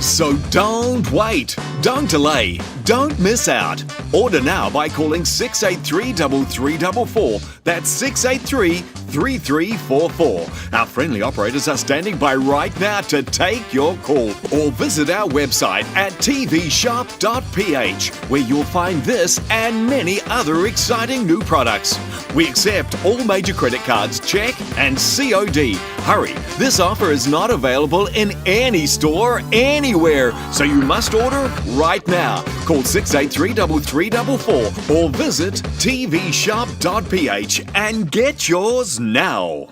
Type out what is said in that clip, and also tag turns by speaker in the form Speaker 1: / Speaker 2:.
Speaker 1: So don't wait, don't delay, don't miss out. Order now by calling 683-3344. That's 683-3344. Our friendly operators are standing by right now to take your call. Or visit our website at tvshop.ph, where you'll find this and many other exciting new products. We accept all major credit cards, check and COD. Hurry, this offer is not available in any store anywhere, so you must order right now. Call 683-3344 or visit tvshop.ph and get yours now.